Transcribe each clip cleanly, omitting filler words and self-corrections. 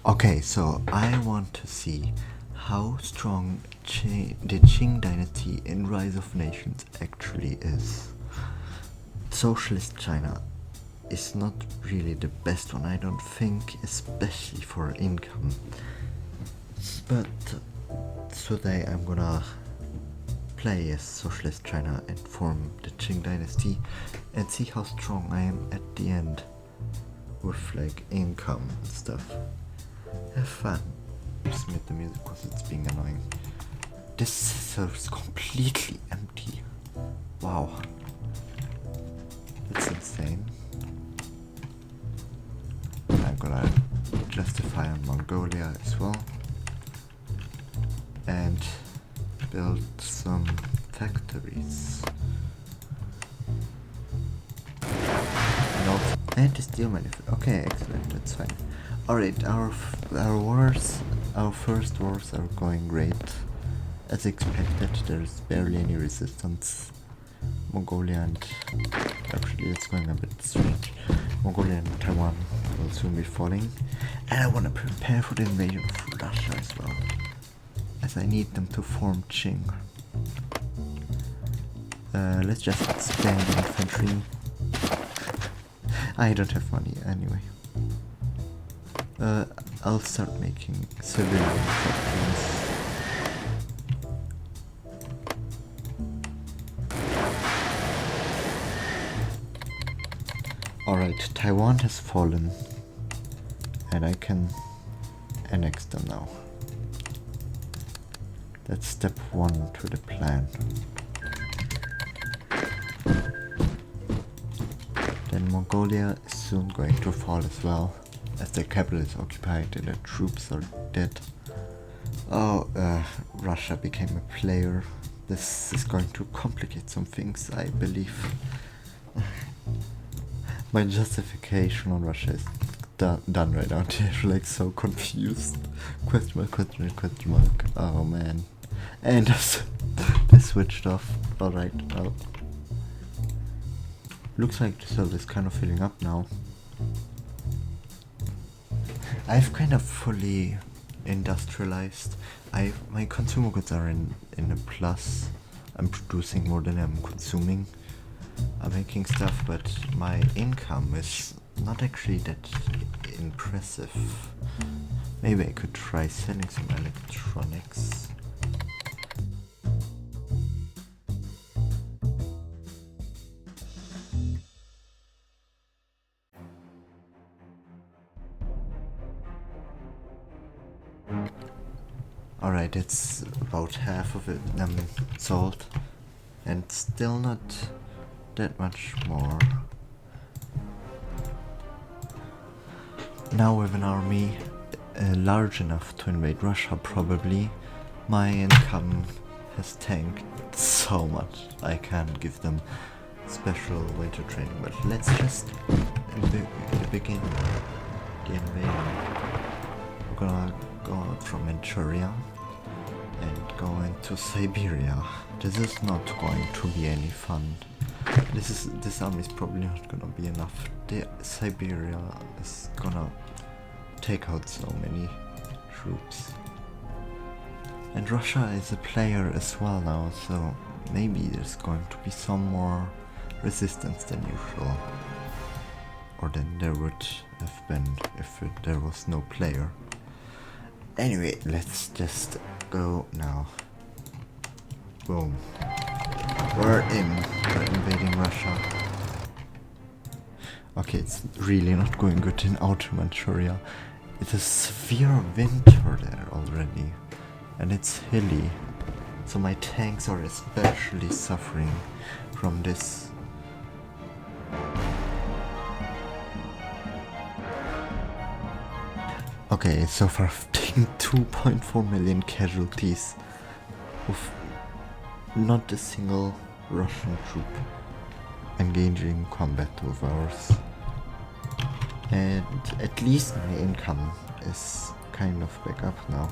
Okay, so I want to see how strong the Qing Dynasty in Rise of Nations actually is. Socialist China is not really the best one, I don't think, especially for income. But today I'm gonna play as Socialist China and form the Qing Dynasty and see how strong I am at the end with like income and stuff. Have fun. Just mute the music because it's being annoying. This server is completely empty. Wow. That's insane. I'm gonna justify on Mongolia as well. And build some factories. And the steel manufacturer. Okay, excellent, that's fine. Alright, our first wars are going great. As expected, there's barely any resistance. Mongolia and actually it's going a bit strange. Mongolia and Taiwan will soon be falling. And I want to prepare for the invasion of Russia as well, as I need them to form Qing. Let's just expand the infantry. I don't have money anyway. I'll start making civilian factories. Alright, Taiwan has fallen and I can annex them now. That's step 1 to the plan. Then Mongolia is soon going to fall as well, as their capital is occupied and their troops are dead. Oh, Russia became a player. This is going to complicate some things, I believe. My justification on Russia is done right now. They're like so confused. Question mark, question mark, question mark. Oh man. And they switched off. Alright, well. Looks like the server is kind of filling up now. I've kind of fully industrialized. My consumer goods are in a plus. I'm producing more than I'm consuming. I'm making stuff, but my income is not actually that impressive. Maybe I could try selling some electronics. Alright, it's about half of it sold, and still not that much more. Now with an army large enough to invade Russia, probably, my income has tanked so much. I can't give them special winter training, but let's just begin the invasion. We're gonna go out from Manchuria and go into Siberia. This is not going to be any fun. This army is probably not gonna be enough. Siberia is gonna take out so many troops. And Russia is a player as well now, so maybe there's going to be some more resistance than usual. Or than there would have been if there was no player. Anyway, let's just go now. Boom. We're invading Russia. Okay, it's really not going good in Outer Manchuria. It's a severe winter there already, and it's hilly, so my tanks are especially suffering from this. Okay, so far I've taken 2.4 million casualties with not a single Russian troop engaging combat with ours. And at least my income is kind of back up now.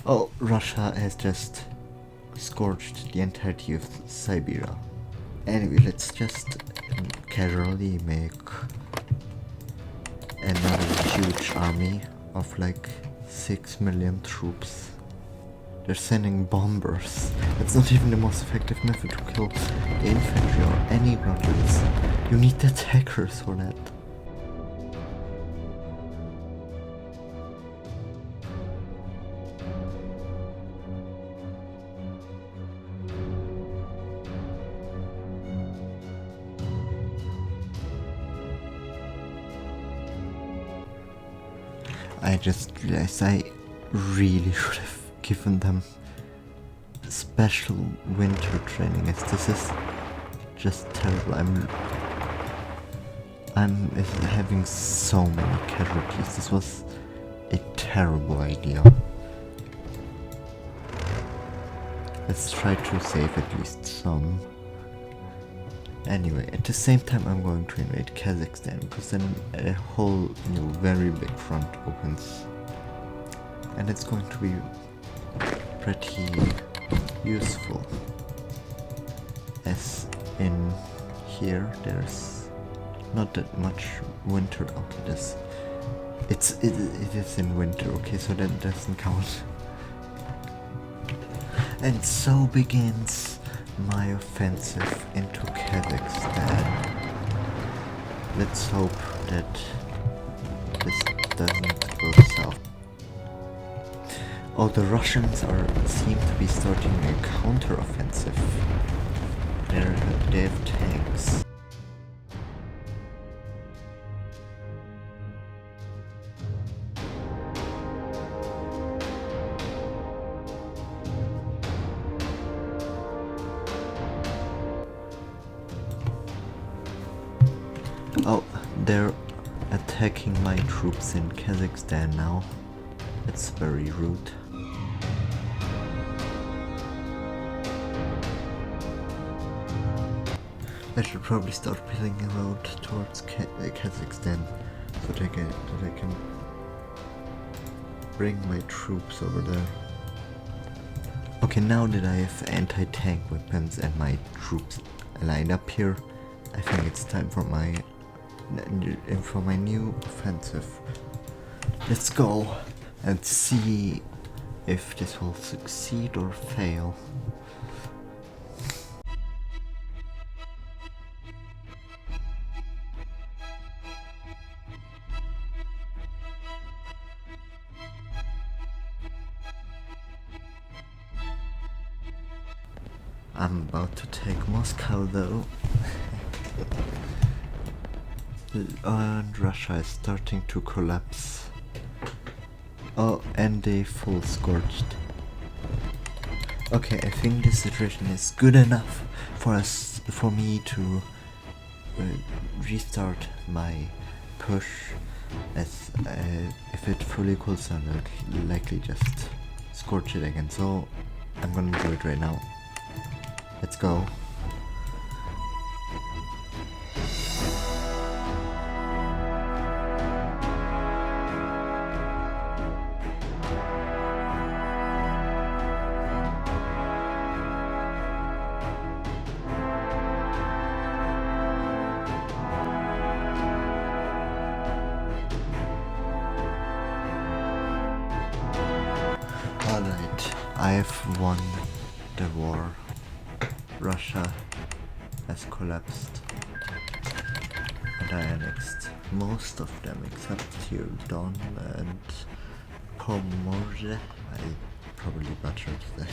Oh, Russia has just scorched the entirety of Siberia. Anyway, let's just casually make another huge army of like 6 million troops. They're sending bombers. That's not even the most effective method to kill the infantry or any rockets. You need the attackers for that. I just realized I really should have given them special winter training, as this is just terrible. I'm having so many casualties. This was a terrible idea. Let's try to save at least some. Anyway, at the same time I'm going to invade Kazakhstan, because then a whole new very big front opens. And it's going to be pretty useful. As in here there's not that much winter. Okay, it is in winter, okay, so that doesn't count. And so begins my offensive into Kazakhstan. Let's hope that this doesn't go south. Oh, the Russians seem to be starting a counter-offensive. They have tanks. Oh, they're attacking my troops in Kazakhstan now. It's very rude. I should probably start building a road towards Kazakhstan so that I can bring my troops over there. Okay, now that I have anti-tank weapons and my troops lined up here, I think it's time for my new offensive. Let's go and see if this will succeed or fail. I'm about to take Moscow though. And Russia is starting to collapse. Oh, and they full scorched. Okay, I think this situation is good enough for me to restart my push. As if it fully cools down, I'll likely just scorch it again. So I'm gonna do it right now. Let's go. Alright, I have won the war. Russia has collapsed and I annexed most of them except here Don and Pomorze. I probably butchered that.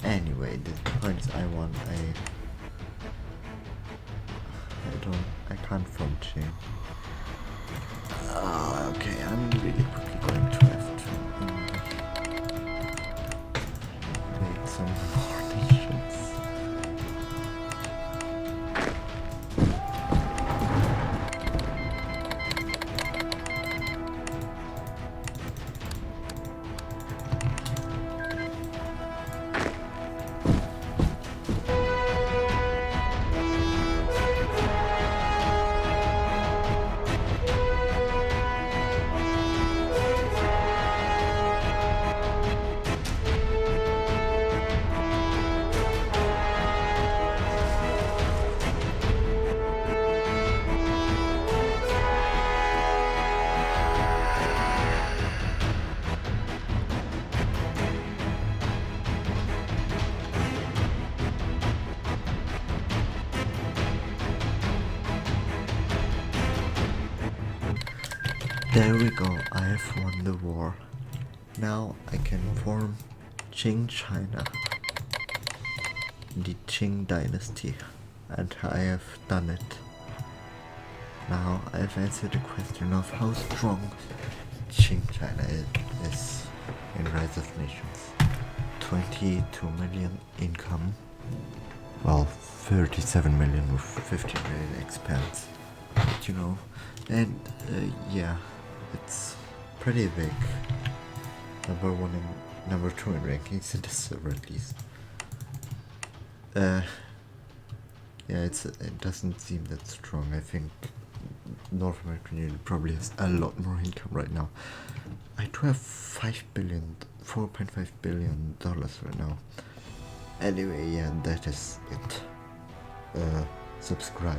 Anyway, the point is I won. I can't front chain. Okay, I'm really quickly going to have to make some more nations. There we go, I have won the war. Now I can form Qing China, the Qing Dynasty, and I have done it. Now I've answered the question of how strong Qing China is in Rise of Nations. 22 million income, well 37 million with 15 million expense, but you know, and yeah, it's pretty big. Number 1 and number 2 in rankings in the server at least. Yeah, it doesn't seem that strong. I think North American Union probably has a lot more income right now. I do have $4.5 billion right now. Anyway, yeah, that is it. Subscribe.